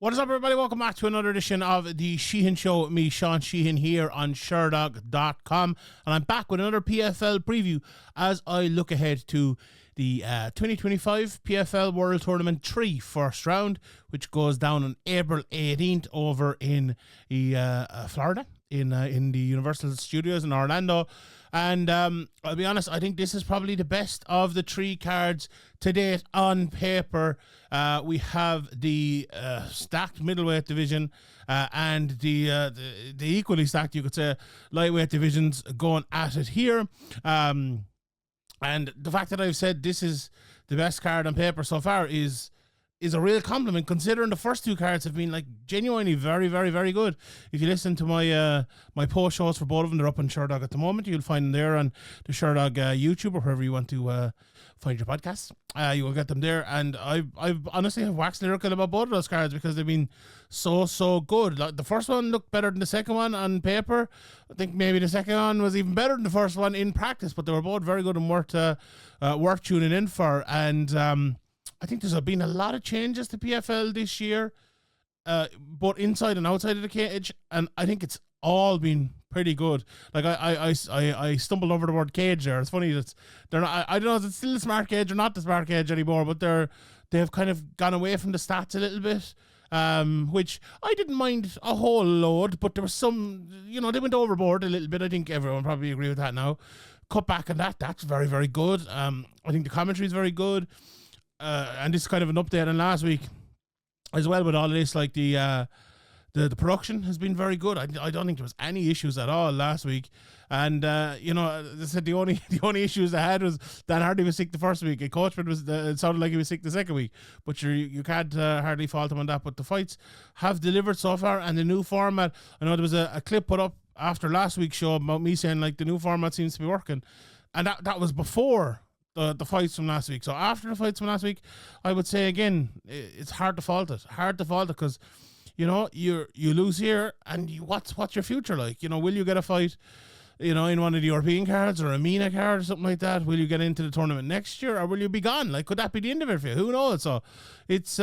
What is up, everybody? Welcome back to another edition of the Sheehan Show with me, Sean Sheehan, here on Sherdog.com. And I'm back with another PFL preview as I look ahead to the 2025 PFL World Tournament 3 first round, which goes down on April 18th over in Florida, in the Universal Studios in Orlando. And I'll be honest, I think this is probably the best of the three cards to date on paper. We have the stacked middleweight division and the equally stacked, you could say, lightweight divisions going at it here. And the fact that I've said this is the best card on paper so far is a real compliment, considering the first two cards have been like genuinely very, very, very good. If you listen to my my post shows for both of them, they're up on Sherdog at the moment. You'll find them there on the Sherdog YouTube or wherever you want to find your podcasts. You will get them there. And I've honestly have waxed lyrical about both of those cards because they've been so good. Like, the first one looked better than the second one on paper. I think maybe the second one was even better than the first one in practice, but they were both very good and worth tuning in for. And I think there's been a lot of changes to PFL this year, both inside and outside of the cage, and I think it's all been pretty good. Like I stumbled over the word cage there. It's funny that they're not. I don't know if it's still the smart cage or not the smart cage anymore, but they've kind of gone away from the stats a little bit, which I didn't mind a whole load, but there was some, they went overboard a little bit. I think everyone probably agree with that now. Cut back on that. That's very, very good. I think the commentary is very good. And this is kind of an update on last week as well with all of this. Like the production has been very good. I don't think there was any issues at all last week. And they said the only issues they had was Dan Hardy was sick the first week. Coachman was it sounded like he was sick the second week. But you can't hardly fault him on that. But the fights have delivered so far, and the new format. I know there was a clip put up after last week's show about me saying like the new format seems to be working, and that was before the fights from last week. So after the fights from last week, I would say again, it's hard to fault it. Because, you lose here, and what's your future like? Will you get a fight, in one of the European cards or a MENA card or something like that? Will you get into the tournament next year, or will you be gone? Like, could that be the end of it for you? Who knows? So it's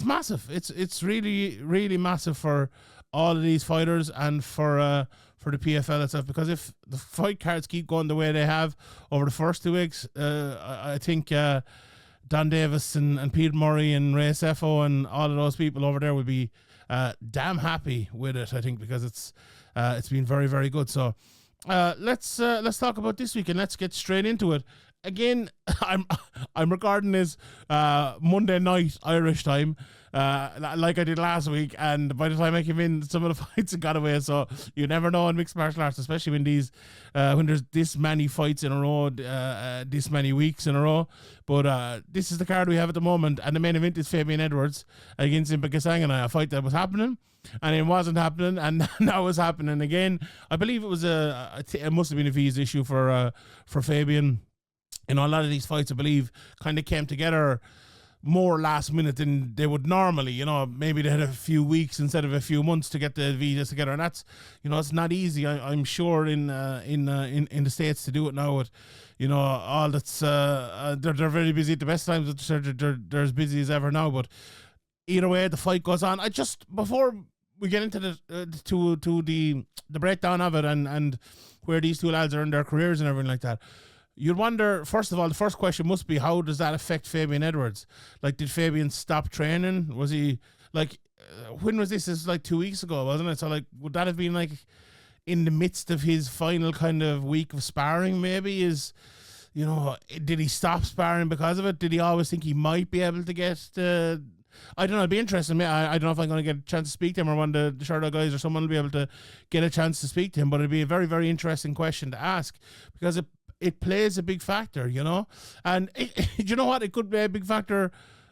massive. It's really, really massive for all of these fighters and for the PFL itself, because if the fight cards keep going the way they have over the first 2 weeks, I think Don Davis and Pete Murray and Ray Sefo and all of those people over there will be damn happy with it, I think, because it's been very, very good. So let's talk about this week, and let's get straight into it. Again, I'm recording this Monday night Irish time, like I did last week, and by the time I came in, some of the fights had got away. So you never know in mixed martial arts, especially when there's this many fights in a row, this many weeks in a row. But this is the card we have at the moment, and the main event is Fabian Edwards against Impa Kasanganay, a fight that was happening, and it wasn't happening, and now it's happening again. I believe it was it must have been a visa issue for Fabian. A lot of these fights, I believe, kind of came together more last minute than they would normally. Maybe they had a few weeks instead of a few months to get the visas together, and that's, it's not easy. I'm sure in the States to do it now. With, all that's they're very busy at the best times. They're as busy as ever now. But either way, the fight goes on. Before we get into the breakdown of it and where these two lads are in their careers and everything like that. You'd wonder, first of all, the first question must be, how does that affect Fabian Edwards? Like, did Fabian stop training? Was he, like, when was this? This was like 2 weeks ago, wasn't it? So, like, would that have been, like, in the midst of his final kind of week of sparring, maybe? Did he stop sparring because of it? Did he always think he might be able to get I don't know, it'd be interesting. I don't know if I'm going to get a chance to speak to him, or one of the Sherdog guys or someone will be able to get a chance to speak to him, but it'd be a very, very interesting question to ask, because it plays a big factor, and you know what? It could be a big factor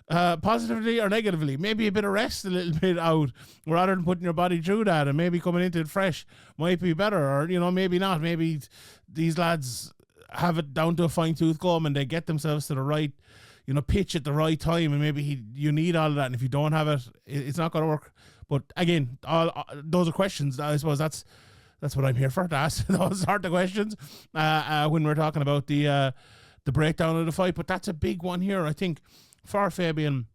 positively or negatively. Maybe a bit of rest a little bit out rather than putting your body through that, and maybe coming into it fresh might be better, or, maybe not. Maybe these lads have it down to a fine-tooth comb and they get themselves to the right, pitch at the right time, and maybe you need all of that, and if you don't have it, it's not going to work. But again, all those are questions. I suppose that's what I'm here for, to ask those sort of questions when we're talking about the breakdown of the fight. But that's a big one here, I think, for Fabian.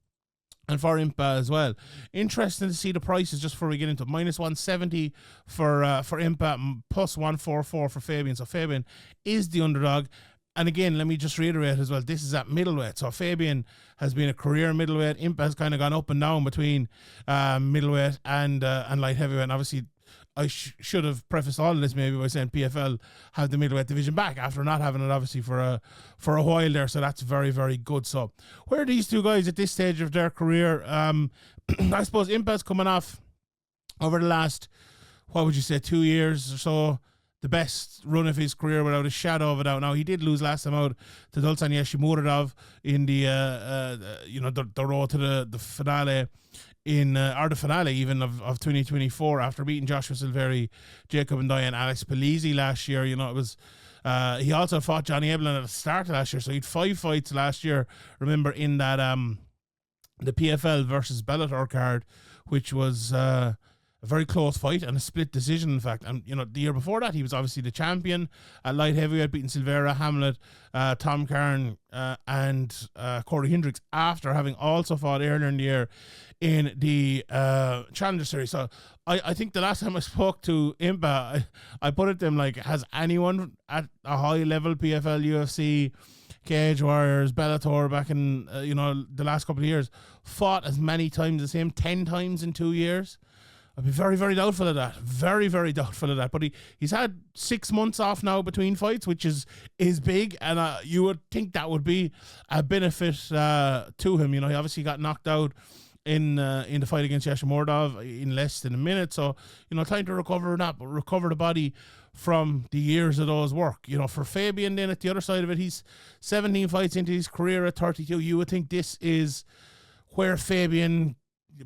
and for Impa as well. Interesting to see the prices just before we get into it. Minus 170 for Impa, plus 144 for Fabian. So Fabian is the underdog. And again, let me just reiterate as well, this is at middleweight. So Fabian has been a career middleweight. Impa has kind of gone up and down between middleweight and light heavyweight. And obviously, I should have prefaced all of this maybe by saying PFL have the middleweight division back after not having it obviously for a while there. So that's very, very good. So where are these two guys at this stage of their career? I suppose Impa's coming off over the last, what would you say, 2 years or so, the best run of his career without a shadow of a doubt. Now, he did lose last time out to Dalton Murad in the road to the finale or the finale even of 2024 after beating Joshua Silveira, Jacob and Diane, Alex Polizzi last year. You know, it was he also fought Johnny Eblin at the start of last year, so he had 5 fights last year, remember, in that the PFL versus Bellator card, which was a very close fight and a split decision, in fact. And, you know, the year before that, he was obviously the champion at light heavyweight, beating Silveira, Hamlet, Tom Karn, and Corey Hendricks, after having also fought earlier in the year in the Challenger Series. So I think the last time I spoke to Impa, I put it to him like, has anyone at a high level, PFL, UFC, Cage Warriors, Bellator, back in, the last couple of years, fought as many times as him, 10 times in 2 years? I'd be very, very doubtful of that. Very, very doubtful of that. But he's had 6 months off now between fights, which is big, and you would think that would be a benefit to him. You know, he obviously got knocked out in the fight against Murad in less than a minute. So, you know, time to recover the body from the years of those work. You know, for Fabian then at the other side of it, he's 17 fights into his career at 32. You would think this is where Fabian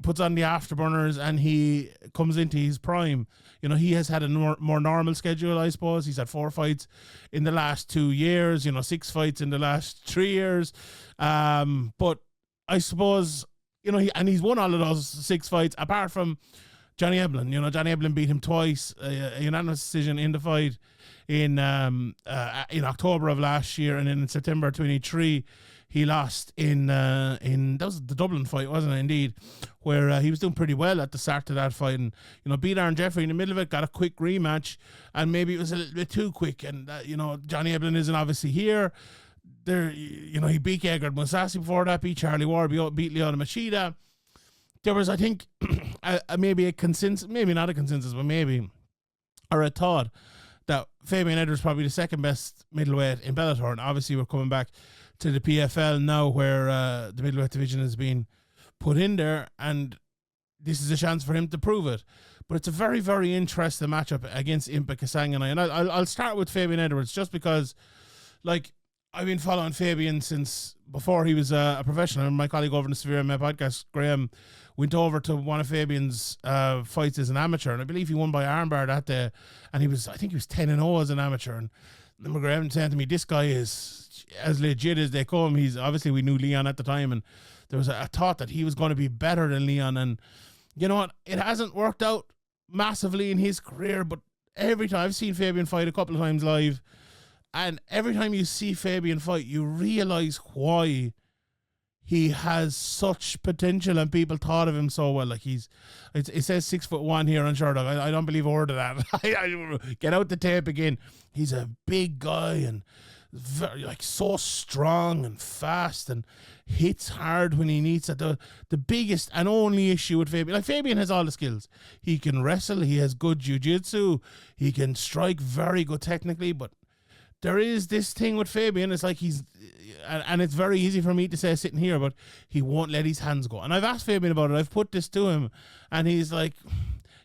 puts on the afterburners and he comes into his prime. You know, he has had a more normal schedule, I suppose. He's had 4 fights in the last 2 years, 6 fights in the last 3 years. But I suppose, he's won all of those 6 fights, apart from Johnny Eblin. You know, Johnny Eblin beat him twice, a unanimous decision in the fight in October of last year, and then in September 23, he lost in that was the Dublin fight, wasn't it? Indeed, where he was doing pretty well at the start of that fight, and beat Jeffery in the middle of it, got a quick rematch, and maybe it was a little bit too quick. And Johnny Eblin isn't obviously here. There, he beat Gegard Mousasi before that, beat Charlie Ward, beat Leona Machida. There was, I think, maybe a consensus, maybe not a consensus, but maybe, or a thought that Fabian Edwards probably the second best middleweight in Bellator, and obviously we're coming back to the PFL now, where the middleweight division has been put in there, and this is a chance for him to prove it. But it's a very, very interesting matchup against Impa Kasanganay, and I'll start with Fabian Edwards just because, like, I've been following Fabian since before he was a professional. My colleague over in the Severe MMA podcast, Graham, went over to one of Fabian's fights as an amateur, and I believe he won by armbar that day, and I think he was 10-0 as an amateur. And remember Graham saying to me, this guy is as legit as they come. He's obviously, we knew Leon at the time, and there was a thought that he was going to be better than Leon. And you know what? It hasn't worked out massively in his career, but every time I've seen Fabian fight a couple of times live, and every time you see Fabian fight, you realize why he has such potential and people thought of him so well. Like, it says 6'1" here on Sherdog. I don't believe a word of that. Get out the tape again. He's a big guy and very, so strong and fast and hits hard when he needs it. The biggest and only issue with Fabian, Fabian has all the skills. He can wrestle. He has good jiu-jitsu. He can strike very good technically, but there is this thing with Fabian. It's like and it's very easy for me to say sitting here, but he won't let his hands go. And I've asked Fabian about it. I've put this to him, and he's like,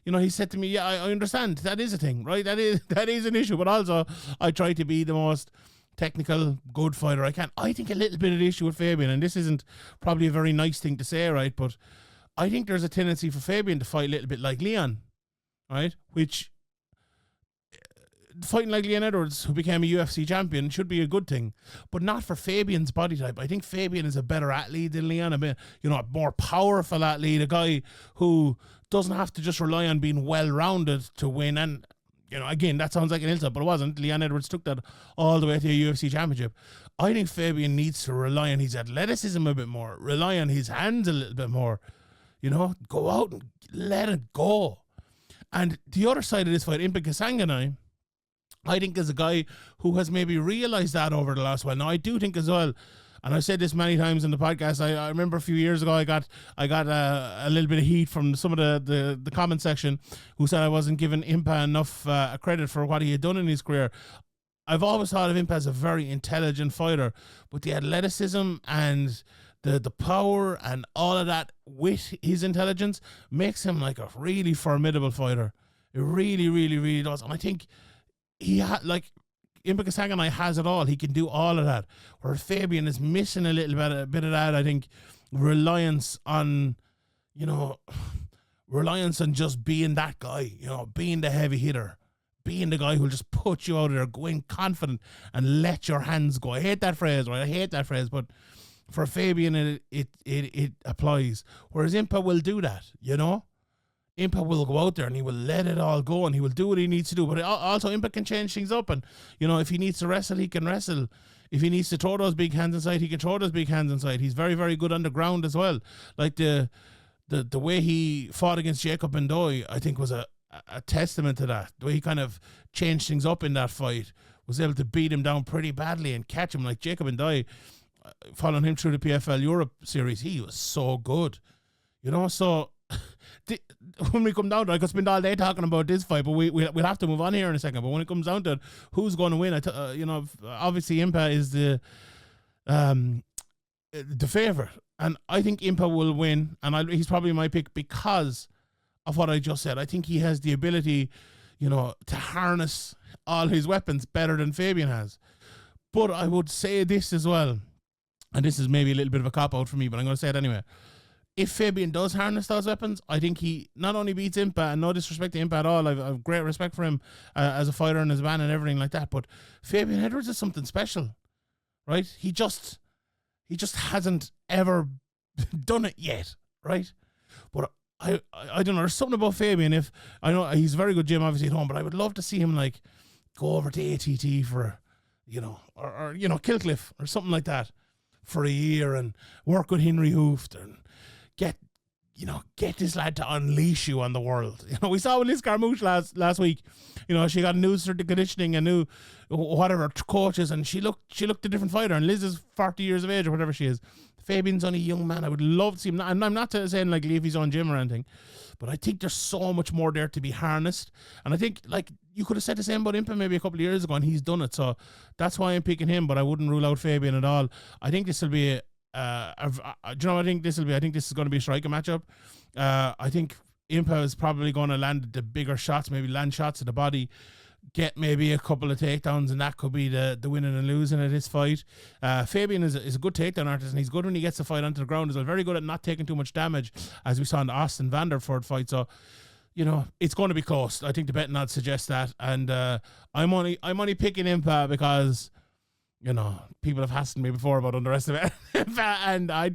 he said to me, yeah, I understand. That is a thing, right? That is an issue. But also, I try to be the most technical, good fighter I can. I think a little bit of the issue with Fabian, and this isn't probably a very nice thing to say, right? But I think there's a tendency for Fabian to fight a little bit like Leon, right? Which, fighting like Leon Edwards, who became a UFC champion, should be a good thing, but not for Fabian's body type. I think Fabian is a better athlete than Leon, a more powerful athlete, a guy who doesn't have to just rely on being well-rounded to win. And, again, that sounds like an insult, but it wasn't. Leon Edwards took that all the way to a UFC championship. I think Fabian needs to rely on his athleticism a bit more, rely on his hands a little bit more, go out and let it go. And the other side of this fight, Impa Kasanganay, I think is a guy who has maybe realised that over the last while. Now, I do think as well, and I've said this many times in the podcast, I remember a few years ago I got a little bit of heat from some of the comment section who said I wasn't giving Impa enough credit for what he had done in his career. I've always thought of Impa as a very intelligent fighter, but the athleticism and the power and all of that with his intelligence makes him like a really formidable fighter. It really, really, really does. And I think Impa Kasanganay has it all. He can do all of that. Where Fabian is missing a bit of that. I think reliance on just being that guy, being the heavy hitter, being the guy who'll just put you out there, go in confident and let your hands go. I hate that phrase, right? I hate that phrase, but for Fabian, it applies. Whereas Impa will do that, Impa will go out there and he will let it all go and he will do what he needs to do. But also Impa can change things up, and if he needs to wrestle, he can wrestle. If he needs to throw those big hands inside, he can throw those big hands inside. He's very, very good on the ground as well. Like the way he fought against Jacob Ndoye, I think was a testament to that. The way he kind of changed things up in that fight, was able to beat him down pretty badly and catch him. Like Jacob Ndoye, following him through the PFL Europe series, he was so good. So when we come down to it, I could spend all day talking about this fight, but we'll have to move on here in a second. But when it comes down to it, who's going to win? Obviously Impa is the favorite, and I think Impa will win, and he's probably my pick because of what I just said. I think he has the ability, to harness all his weapons better than Fabian has. But I would say this as well, and this is maybe a little bit of a cop-out for me, but I'm going to say it anyway. If Fabian does harness those weapons, I think he not only beats Impa, and no disrespect to Impa at all, I've great respect for him as a fighter and as a man and everything like that, but Fabian Edwards is something special, right? He just hasn't ever done it yet, right? But I don't know, there's something about Fabian. If I know he's a very good gym obviously at home, but I would love to see him like go over to ATT for or Killcliff or something like that for a year and work with Henry Hooft and get this lad to unleash you on the world. We saw with Liz Carmouche last week. She got new conditioning and new whatever coaches, and she looked a different fighter. And Liz is 40 years of age or whatever she is. Fabian's only a young man. I would love to see him. And I'm not saying like leave his own gym or anything, but I think there's so much more there to be harnessed. And I think like you could have said the same about Impa maybe a couple of years ago, and he's done it. So that's why I'm picking him. But I wouldn't rule out Fabian at all. I think this will be I think this is going to be a striker matchup. I think Impa is probably going to land the bigger shots, maybe land shots to the body, get maybe a couple of takedowns, and that could be the winning and losing of this fight. Fabian is a good takedown artist, and he's good when he gets the fight onto the ground as well. Very good at not taking too much damage, as we saw in the Austin Vanderford fight. So, it's going to be close. I think the betting odds suggest that, and I'm only picking Impa because people have asked me before about underestimate, and I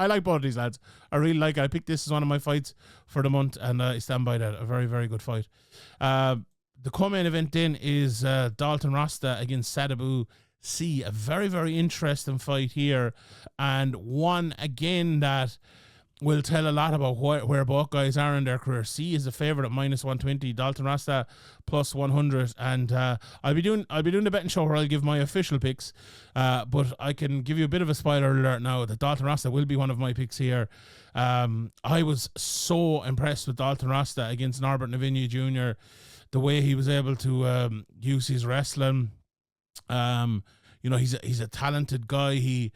like both of these lads. I really like it. I picked this as one of my fights for the month, and I stand by that. A very, very good fight. The co-main event then is Dalton Rosta against Sadibou C. A very, very interesting fight here, and one again that will tell a lot about where both guys are in their career. C is the favorite at -120, Dalton Rosta plus 100, and I'll be doing the betting show where I'll give my official picks, but I can give you a bit of a spoiler alert now that Dalton Rosta will be one of my picks here. I was so impressed with Dalton Rosta against Norbert Navinha Jr., the way he was able to use his wrestling. He's a talented guy. He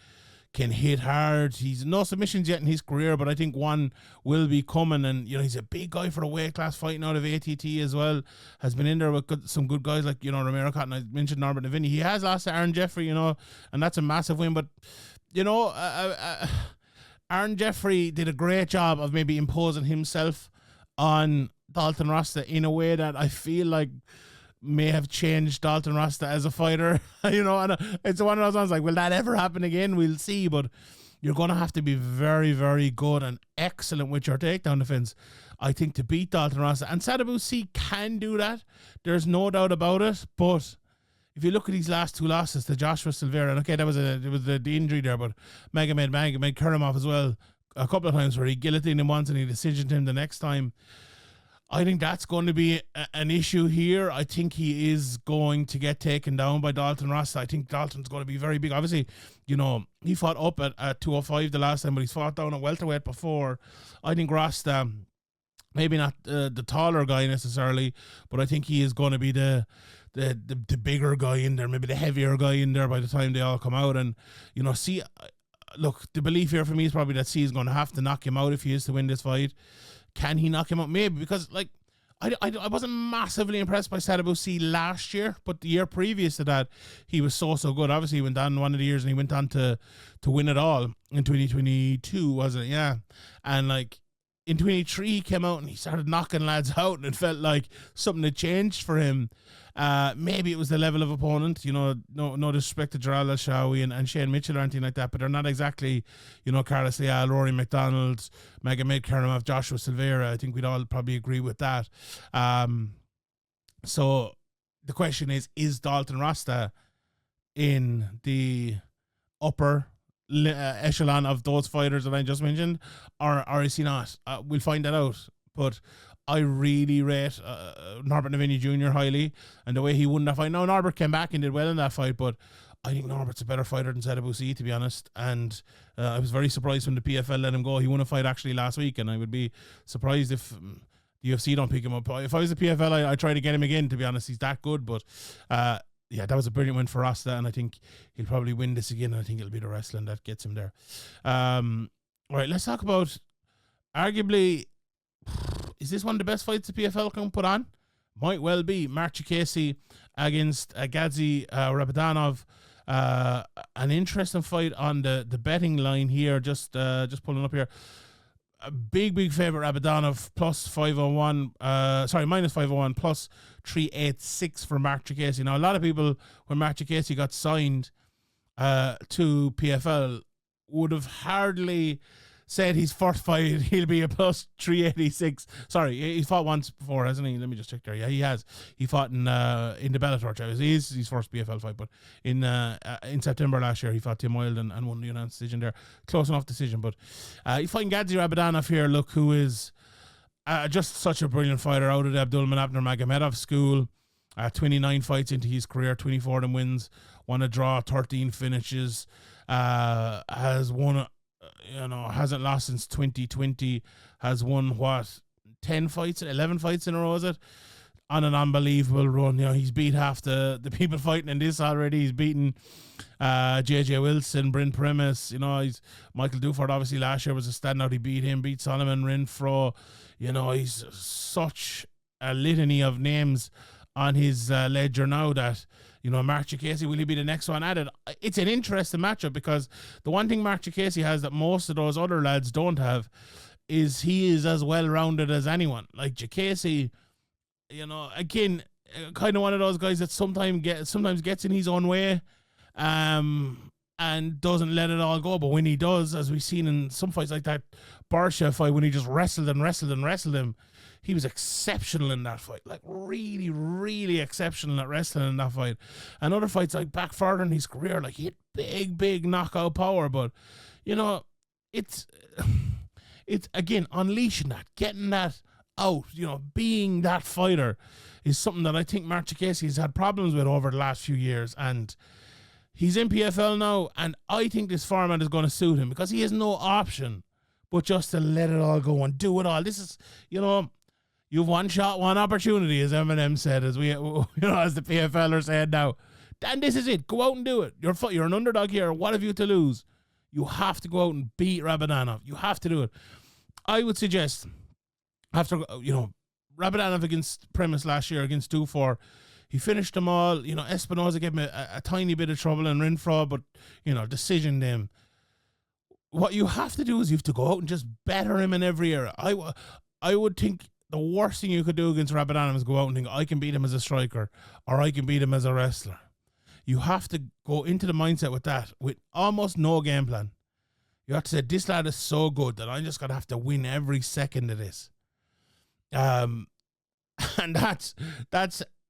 can hit hard. He's no submissions yet in his career, but I think one will be coming. And he's a big guy for the weight class, fighting out of ATT as well. Has been in there with some good guys like Romero Cotton. I mentioned Norbert Navinha. He has lost to Aaron Jeffery, and that's a massive win. But Aaron Jeffery did a great job of maybe imposing himself on Dalton Rosta in a way that I feel like may have changed Dalton Rosta as a fighter, and it's one of those ones like, will that ever happen again? We'll see. But you're going to have to be very, very good and excellent with your takedown defense, I think, to beat Dalton Rosta. And Sadibou can do that. There's no doubt about it. But if you look at these last two losses to Joshua Silveira, and okay, it was the injury there, but Magomed Karamov as well, a couple of times where he guillotined him once and he decisioned him the next time. I think that's going to be an issue here. I think he is going to get taken down by Dalton Rosta. I think Dalton's going to be very big. Obviously, he fought up at 205 the last time, but he's fought down at welterweight before. I think Rosta, maybe not the taller guy necessarily, but I think he is going to be the bigger guy in there, maybe the heavier guy in there by the time they all come out. And, look, the belief here for me is probably that C is going to have to knock him out if he is to win this fight. Can he knock him out? Maybe, because, I wasn't massively impressed by Sadibou C last year, but the year previous to that, he was so good. Obviously, he went on one of the years and he went on to win it all in 2022, wasn't it? Yeah. And, in 23, he came out and he started knocking lads out, and it felt like something had changed for him. Maybe it was the level of opponent, no disrespect to Gerald Al-Shawi and Shane Mitchell or anything like that, but they're not exactly, Carlos Leal, Rory McDonald, Magomed Karamov, Joshua Silveira. I think we'd all probably agree with that. So the question is Dalton Rosta in the upper echelon of those fighters that I just mentioned, or is he not? We'll find that out. But I really rate Norbert Navini Jr. highly, and the way he won that fight. Now, Norbert came back and did well in that fight, but I think Norbert's a better fighter than Sadibou C, to be honest. And I was very surprised when the PFL let him go. He won a fight actually last week, and I would be surprised if the UFC don't pick him up. If I was the PFL, I'd try to get him again, to be honest. He's that good, but yeah, that was a brilliant win for Rosta, and I think he'll probably win this again, and I think it'll be the wrestling that gets him there. All right, let's talk about, arguably, is this one of the best fights the PFL can put on? Might well be. Marc Diakiese against Gadzhi Rabadanov. An interesting fight on the betting line here, just pulling up here. A big favorite, Rabadanov, plus 501, minus 501, plus 386 for Marc Diakiese. Now, a lot of people, when Marc Diakiese got signed to PFL, would have hardly said his first fight he'll be a plus 386. Sorry, he fought once before, hasn't he? Let me just check there. Yeah, he has. He fought in the Bellator. It was his first PFL fight, but in September last year he fought Tim Wilde and won the unanimous decision there. Close enough decision, but he's fighting Gadzhi Rabadanov here. Look, who is just such a brilliant fighter out of the Abdulmanap Nurmagomedov school. 29 fights into his career, 24 of them wins, won a draw, 13 finishes. Has won. Hasn't lost since 2020, has won, 11 fights in a row, is it? On an unbelievable run. He's beat half the people fighting in this already. He's beaten JJ Wilson, Brent Primus. He's Michael Duford, obviously, last year was a standout. He beat him, beat Solomon Renfro. He's such a litany of names on his ledger now that, Marc Diakiese, will he be the next one added? It's an interesting matchup, because the one thing Marc Diakiese has that most of those other lads don't have is he is as well-rounded as anyone. Like Diakiese, again, kind of one of those guys that sometimes gets in his own way and doesn't let it all go. But when he does, as we've seen in some fights like that Barsha fight, when he just wrestled him, he was exceptional in that fight, like really, really exceptional at wrestling in that fight. And other fights, like back further in his career, like he had big knockout power. But, it's again, unleashing that, getting that out, being that fighter is something that I think Marc Diakiese has had problems with over the last few years. And he's in PFL now, and I think this format is going to suit him, because he has no option but just to let it all go and do it all. This is, you've one shot, one opportunity, as Eminem said, as as the PFL are saying now. And this is it. Go out and do it. You're an underdog here. What have you to lose? You have to go out and beat Rabadanov. You have to do it. I would suggest, after, Rabadanov against Primus last year, against 2-4, he finished them all. Espinosa gave him a tiny bit of trouble in Renfro, but, decisioned him. What you have to do is you have to go out and just better him in every area. I would think the worst thing you could do against Rabadanov is go out and think, I can beat him as a striker, or I can beat him as a wrestler. You have to go into the mindset with that, with almost no game plan. You have to say, this lad is so good that I'm just going to have to win every second of this. And that's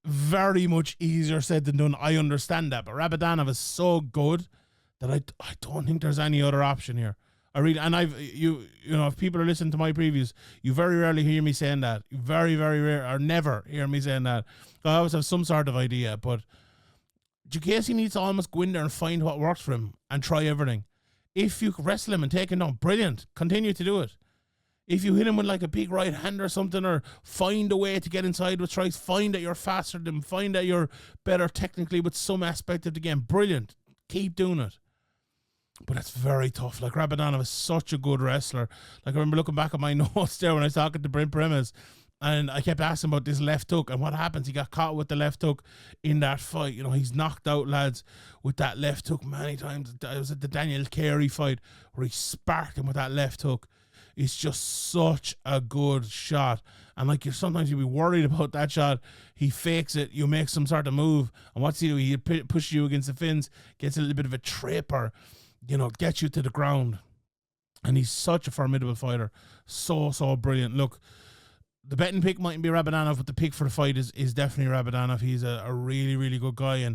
very much easier said than done. I understand that. But Rabadanov is so good that I don't think there's any other option here. I really, and you know, if people are listening to my previews, you very rarely hear me saying that. You very, very rare, or never hear me saying that. I always have some sort of idea, but Diakiese needs to almost go in there and find what works for him and try everything. If you wrestle him and take him down, brilliant. Continue to do it. If you hit him with like a big right hand or something, or find a way to get inside with strikes, find that you're faster than him, find that you're better technically with some aspect of the game, brilliant. Keep doing it. But it's very tough. Like, Rabadanov is such a good wrestler. Like, I remember looking back at my notes there when I was talking to Brent Primus, and I kept asking about this left hook, and what happens? He got caught with the left hook in that fight. You know, he's knocked out lads with that left hook many times. It was at the Daniel Carey fight where he sparked him with that left hook. It's just such a good shot. And like, sometimes you'd be worried about that shot. He fakes it, you make some sort of move, and what's he do? He pushes you against the fins, gets a little bit of a trip, or, you know, gets you to the ground. And he's such a formidable fighter. So brilliant. Look, the betting pick mightn't be Rabadanov, but the pick for the fight is definitely Rabadanov. He's a really, really good guy.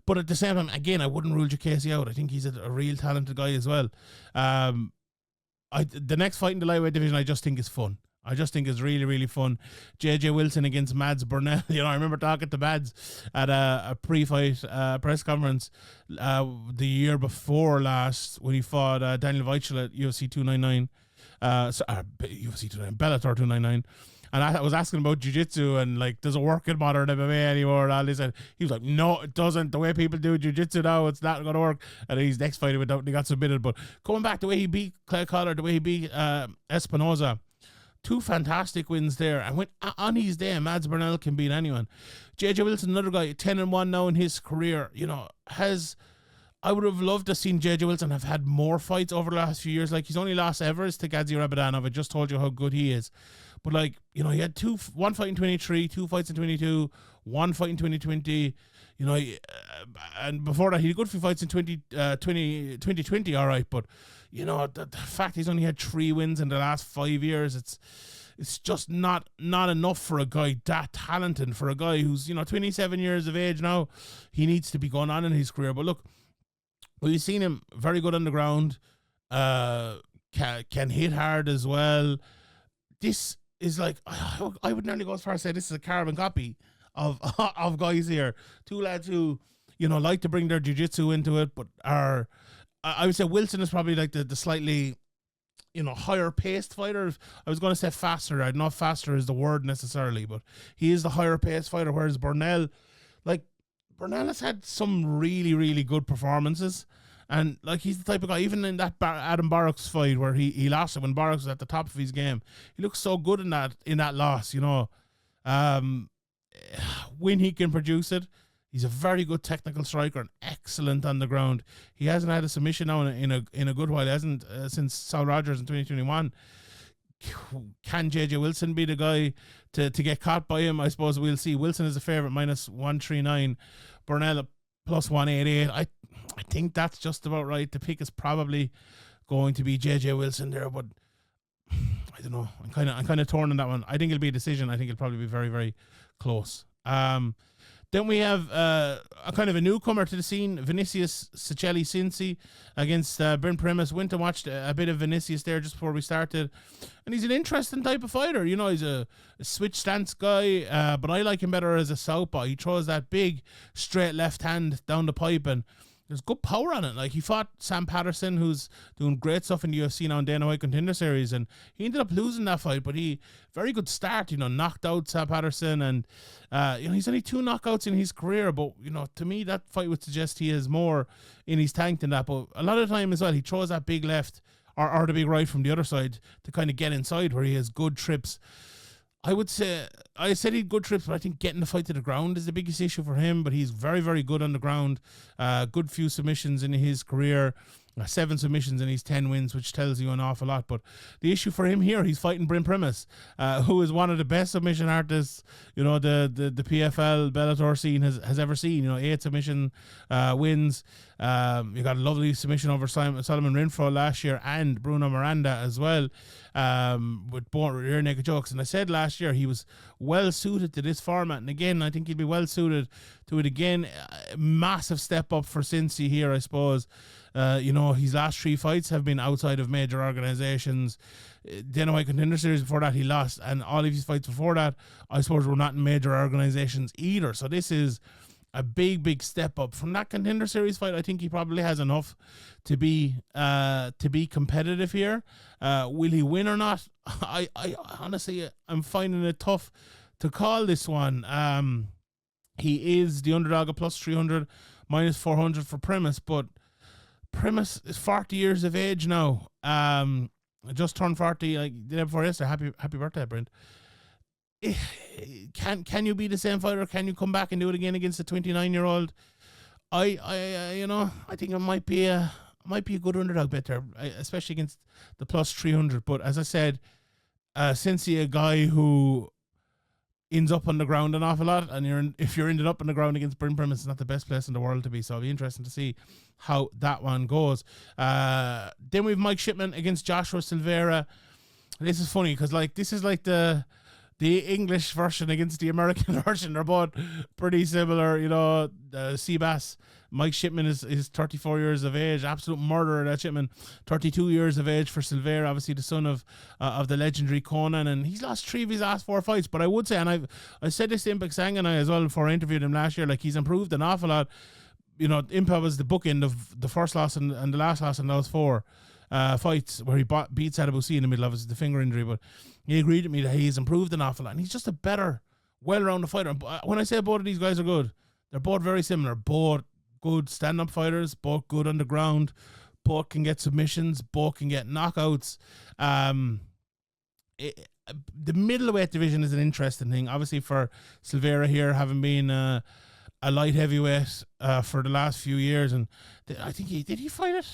But at the same time, again, I wouldn't rule Diakiese out. I think he's a real talented guy as well. The next fight in the lightweight division, I just think is fun. I just think it's really, really fun. JJ Wilson against Mads Burnell. You know, I remember talking to Mads at a pre-fight press conference the year before last when he fought Daniel Weichel at UFC 299. UFC 299, Bellator 299. And I was asking about jiu-jitsu and, like, does it work in modern MMA anymore and all this. And he was like, no, it doesn't. The way people do jiu-jitsu now, it's not going to work. And his next fight, he went out and he got submitted. But coming back, the way he beat Clay Collar, the way he beat Espinoza, two fantastic wins there. And when on his day, Mads Burnell can beat anyone. JJ Wilson, another guy, 10-1 now in his career, you know, I would have loved to have seen JJ Wilson have had more fights over the last few years. Like, he's only lost ever is to Gadzhi Rabadanov. I just told you how good he is. But, like, you know, he had one fight in 23, 2 fights in 22, 1 fight in 2020. You know, and before that, he had a good few fights in 2020, all right. But, you know, the fact he's only had 3 wins in the last 5 years, it's just not enough for a guy that talented, for a guy who's, you know, 27 years of age now. He needs to be going on in his career. But look, we've seen him very good on the ground, can hit hard as well. This is like, I would nearly go as far as say this is a carbon copy of guys here. 2 lads who, you know, like to bring their jiu-jitsu into it, but are, I would say Wilson is probably like the slightly, you know, higher paced fighter. I was going to say faster. I don't know if faster is the word necessarily, but he is the higher paced fighter, whereas Burnell has had some really, really good performances. And, like, he's the type of guy, even in that Adam Barrock's fight where he lost it when Barrock was at the top of his game, he looks so good in that loss, you know. When he can produce it, he's a very good technical striker and excellent on the ground. He hasn't had a submission now in a good while. He hasn't since Saul Rogers in 2021. Can JJ Wilson be the guy to get caught by him? I suppose we'll see. Wilson is a favourite, -139. Burnell +188. I think that's just about right. The pick is probably going to be JJ Wilson there, but I don't know. I'm kind of torn on that one. I think it'll be a decision. I think it'll probably be very, very close. Then we have a kind of a newcomer to the scene, Vinicius Sacchelli Cenci against Brent Primus. Went and watched a bit of Vinicius there just before we started. And he's an interesting type of fighter. You know, he's a switch stance guy, but I like him better as a southpaw. He throws that big straight left hand down the pipe, and there's good power on it. Like, he fought Sam Patterson, who's doing great stuff in the UFC now in Dana White Contender Series, and he ended up losing that fight, but very good start, you know, knocked out Sam Patterson, and, you know, he's only 2 knockouts in his career, but, you know, to me, that fight would suggest he has more in his tank than that, but a lot of the time as well, he throws that big left or the big right from the other side to kind of get inside where he has good trips. I said he'd good trips, but I think getting the fight to the ground is the biggest issue for him. But he's very, very good on the ground. Good few submissions in his career. 7 submissions in his 10 wins, which tells you an awful lot. But the issue for him here, he's fighting Brent Primus, who is one of the best submission artists, you know, the PFL Bellator scene has ever seen. You know, 8 submission wins. You got a lovely submission over Solomon Renfro last year and Bruno Miranda as well, with both rear naked chokes. And I said last year he was well suited to this format, and again I think he'll be well suited to it again. Massive step up for Cenci here, I suppose. His last 3 fights have been outside of major organizations. Dana White Contender Series, before that he lost, and all of his fights before that, I suppose, were not in major organizations either. So this is a big step up from that Contender Series fight. I think he probably has enough to be competitive here. Will he win or not? I honestly, I'm finding it tough to call this one. He is the underdog at plus 300, minus 400 for Primus, but Primus is 40 years of age now. Just turned 40 like the day before yesterday. Happy birthday, Brent. Can you be the same fighter? Can you come back and do it again against a 29-year-old? I think it might be a good underdog bet there, especially against the plus 300. But as I said, Cenci, a guy who ends up on the ground an awful lot, and if you're ended up on the ground against Brent Primus, it's not the best place in the world to be. So it'll be interesting to see how that one goes. Then we have Mike Shipman against Joshua Silveira. This is funny because this is like the English version against the American version. They're both pretty similar, Seabass. Mike Shipman is 34 years of age, absolute murderer, that Shipman. 32 years of age for Silveira, obviously the son of the legendary Conan, and he's lost 3 of his last 4 fights. But I would say, and I said this to Impa Kasanganay as well before I interviewed him last year, he's improved an awful lot. Impa was the bookend of the first loss and the last loss in those 4 fights, where he beat Sadibou in the middle of the finger injury. But he agreed with me that he's improved an awful lot, and he's just a better, well-rounded fighter. When I say both of these guys are good, they're both very similar. Both good stand-up fighters, both good on the ground, both can get submissions, both can get knockouts. The middleweight division is an interesting thing, obviously, for Silveira here, having been a light heavyweight for the last few years. And I think did he fight it?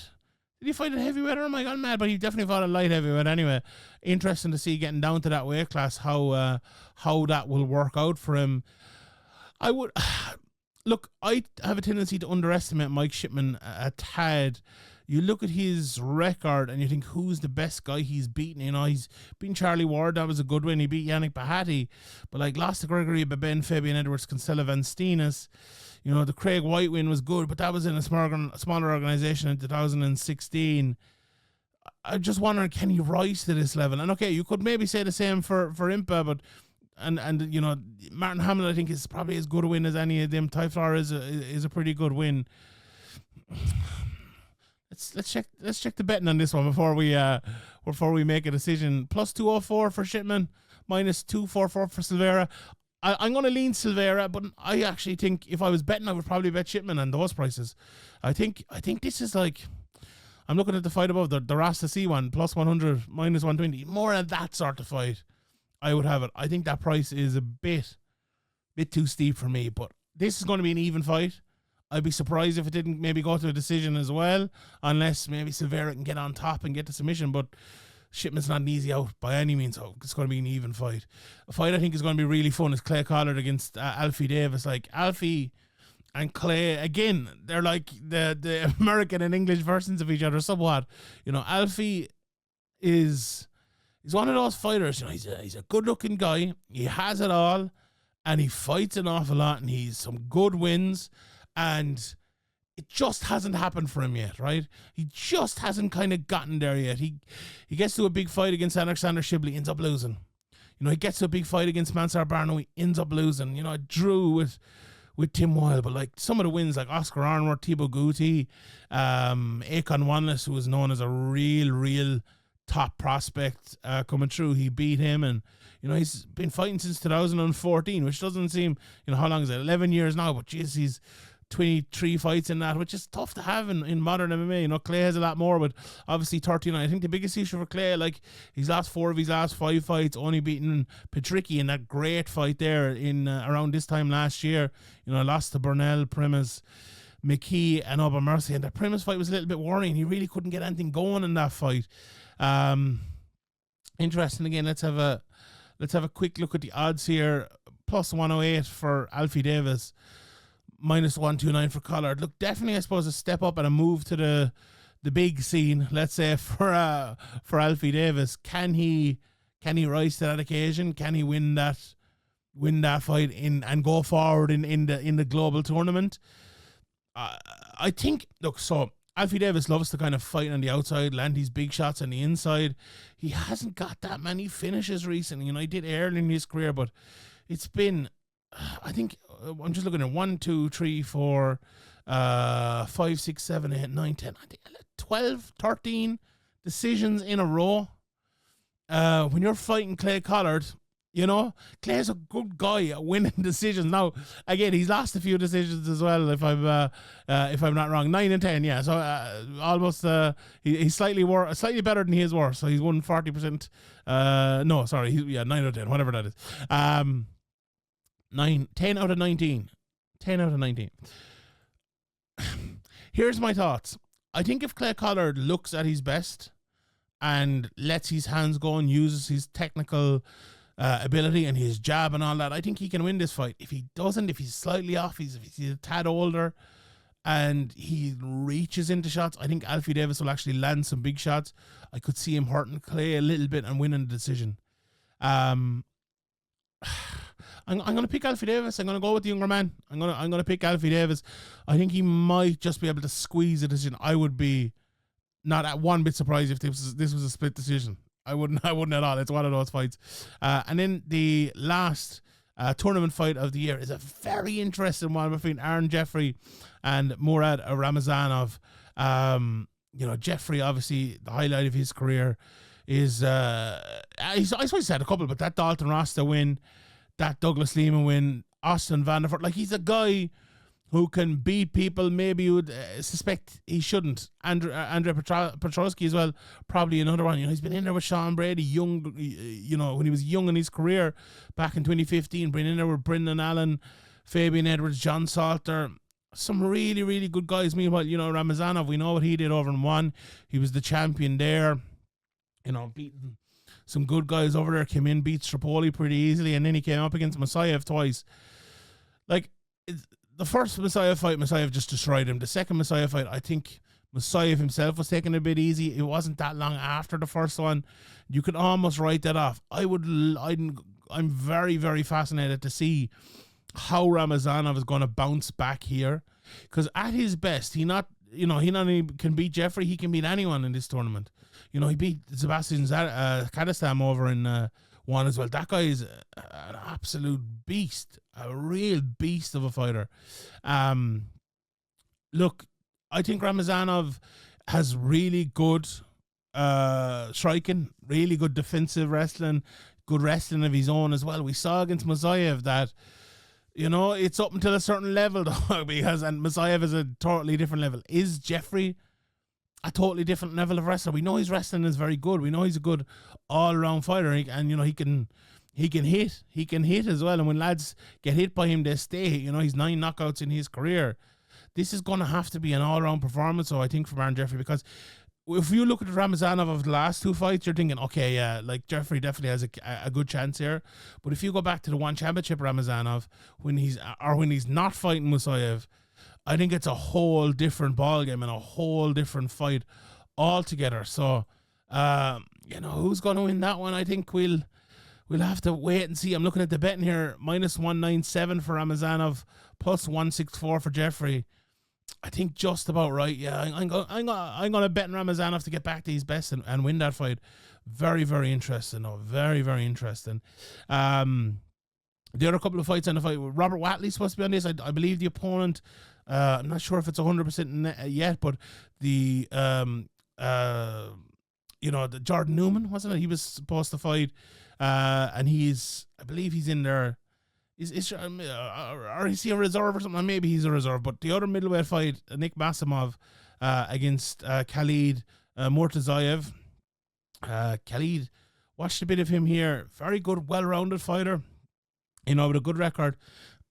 Did he fight at heavyweight, or am I gone mad? But he definitely fought a light heavyweight anyway. Interesting to see, getting down to that weight class, how that will work out for him. Look, I have a tendency to underestimate Mike Shipman a tad. You look at his record and you think, who's the best guy he's beaten? He's beaten Charlie Ward. That was a good win. He beat Yannick Bahati. But lost to Gregory Beben, Fabian Edwards, Cancelo Van Steenis. The Craig White win was good, but that was in a smaller organization in 2016. I just wonder, can he rise to this level? And okay, you could maybe say the same for Impa, but and Martin Hamill, I think, is probably as good a win as any of them. Ty Flower is a pretty good win. Let's check the betting on this one before we make a decision. Plus 204 for Shipman, minus 244 for Silveira. I'm going to lean Silveira, but I actually think if I was betting, I would probably bet Shipman on those prices. I think this is I'm looking at the fight above, the Rosta C one, plus 100, minus 120. More of that sort of fight, I would have it. I think that price is a bit too steep for me, but this is going to be an even fight. I'd be surprised if it didn't maybe go to a decision as well, unless maybe Silveira can get on top and get the submission, but Shipman's not an easy out by any means, so it's going to be an even fight. A fight I think is going to be really fun is Clay Collard against Alfie Davis. Alfie and Clay, again, they're like the American and English versions of each other somewhat. Alfie is one of those fighters. He's a good-looking guy. He has it all, and he fights an awful lot, and he's some good wins, and it just hasn't happened for him yet, right? He just hasn't kind of gotten there yet. He gets to a big fight against Alexander Shibley, ends up losing. He gets to a big fight against Mansar Barno, he ends up losing. Drew with Tim Wilde, but some of the wins, like Oscar Arnworth, Thibaut Guti, Akon Wanless, who was known as a real top prospect coming through, he beat him, and he's been fighting since 2014, which doesn't seem, how long is it, 11 years now, but geez, he's 23 fights in that, which is tough to have in modern MMA. Clay has a lot more, but obviously 39. I think the biggest issue for Clay, he's lost 4 of his last 5 fights, only beaten Patricki in that great fight there in around this time last year. Lost to Burnell, Primus, McKee, and Oba Mercy, and that Primus fight was a little bit worrying. He really couldn't get anything going in that fight. Interesting. Again, let's have a quick look at the odds here. Plus 108 for Alfie Davis, minus 129 for Collard. Look, definitely, I suppose, a step up and a move to the big scene, let's say, for Alfie Davis. Can he rise to that occasion? Can he win that fight and go forward in the global tournament? I think, look, so Alfie Davis loves to kind of fight on the outside, land these big shots on the inside. He hasn't got that many finishes recently. He did early in his career, but it's been, I think, I'm just looking at 1, 2, 3, 4, 5, 6, 7, 8, 9, 10, I think 12, 13 decisions in a row. When you're fighting Clay Collard, Clay's a good guy at winning decisions. Now, again, he's lost a few decisions as well, if I'm not wrong. 9 and 10, yeah. So almost he's slightly better than he is worse. So he's won 40%. 9 out of 10, whatever that is. 10 out of 19. 10 out of 19. Here's my thoughts. I think if Clay Collard looks at his best and lets his hands go and uses his technical ability and his jab and all that, I think he can win this fight. If he doesn't, if he's slightly off, if he's a tad older and he reaches into shots, I think Alfie Davis will actually land some big shots. I could see him hurting Clay a little bit and winning the decision. I'm going to pick Alfie Davis. I'm going to go with the younger man. I'm going to pick Alfie Davis. I think he might just be able to squeeze a decision. I would be not at one bit surprised if this was a split decision. I wouldn't at all. It's one of those fights. And then the last tournament fight of the year is a very interesting one between Aaron Jeffery and Murad Ramazanov. Jeffery, obviously, the highlight of his career is, I suppose he's had a couple, but that Dalton Rosta win, that Douglas Lehman win, Austin Vanderford, like he's a guy who can beat people maybe you would suspect he shouldn't. Andrei Petrosky as well, probably another one. He's been in there with Sean Brady, young, when he was young in his career back in 2015, been in there with Brendan Allen, Fabian Edwards, John Salter, some really, really good guys. Meanwhile, Ramazanov, we know what he did over in one. He was the champion there, beating some good guys over there, came in, beat Strapoli pretty easily, and then he came up against Mosaiev twice. Like, the first Mosaiev just destroyed him. The second Mosaiev fight, I think Mosaiev himself was taking it a bit easy. It wasn't that long after the first one. You could almost write that off. I'm very, very fascinated to see how Ramazanov is going to bounce back here. Because at his best, he not only can beat Jeffery, he can beat anyone in this tournament. He beat Sebastian Kadestam over in one as well. That guy is an absolute beast, a real beast of a fighter. Look, I think Ramazanov has really good striking, really good defensive wrestling, good wrestling of his own as well. We saw against Mosaiev that, it's up until a certain level though, and Mosaiev is a totally different level. Is Jeffery a totally different level of wrestler? We know his wrestling is very good. We know he's a good all-around fighter, and he can hit. He can hit as well. And when lads get hit by him, they stay. He's 9 knockouts in his career. This is going to have to be an all-around performance, so I think, from Aaron Jeffery, because if you look at the Ramazanov of the last 2 fights, you're thinking, okay, yeah, like Jeffery definitely has a good chance here. But if you go back to the one championship Ramazanov, when he's not fighting Mosaiev, I think it's a whole different ballgame and a whole different fight altogether. So, who's going to win that one? I think we'll have to wait and see. I'm looking at the betting here, minus 197 for Ramazanov, plus 164 for Jeffery. I think just about right. Yeah, I'm going to bet Ramazanov to get back to his best and win that fight. Very, very interesting. Very, very interesting. The other couple of fights on the fight, Robert Watley's supposed to be on this. I believe the opponent, I'm not sure if it's 100% yet, but the Jordan Newman, wasn't it? He was supposed to fight, and I believe he's in there. Or is he a reserve or something? Maybe he's a reserve. But the other middleweight fight, Nick Masimov against Khalid Murtazayev. Khalid, watched a bit of him here. Very good, well-rounded fighter. With a good record.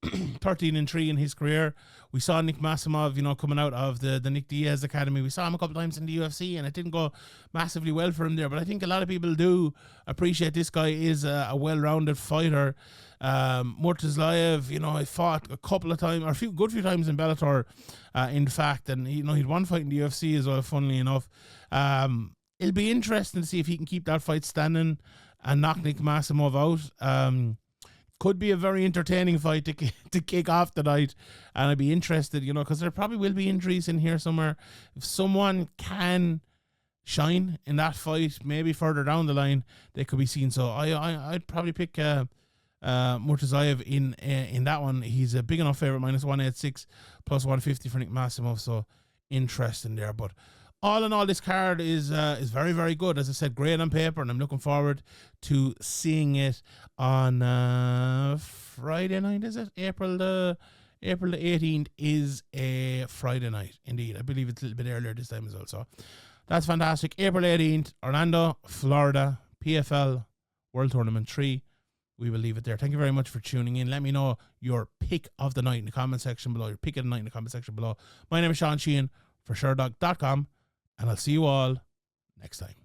13-3 in his career. We saw Nick Massimov, you know, coming out of the Nick Diaz Academy. We saw him a couple of times in the UFC, and it didn't go massively well for him there. But I think a lot of people do appreciate this guy is a well-rounded fighter. Murtazlayev, you know, I fought a couple of times, or a few times in Bellator, in fact, and you know, he'd one fight in the UFC as well, funnily enough. It'll be interesting to see if he can keep that fight standing and knock Nick Massimov out. Could be a very entertaining fight to kick off the night, and I'd be interested, you know, because there probably will be injuries in here somewhere. If someone can shine in that fight, maybe further down the line, they could be seen. So I'd probably pick Murtazayev in that one. He's a big enough favorite, -186 plus 150 for Nick Massimov. So interesting there, but. All in all, this card is very, very good. As I said, great on paper, and I'm looking forward to seeing it on Friday night, is it? April the 18th is a Friday night, indeed. I believe it's a little bit earlier this time as well. So that's fantastic. April 18th, Orlando, Florida, PFL World Tournament 3. We will leave it there. Thank you very much for tuning in. Let me know your pick of the night in the comment section below. Your pick of the night in the comment section below. My name is Sean Sheehan for Sherdog.com. And I'll see you all next time.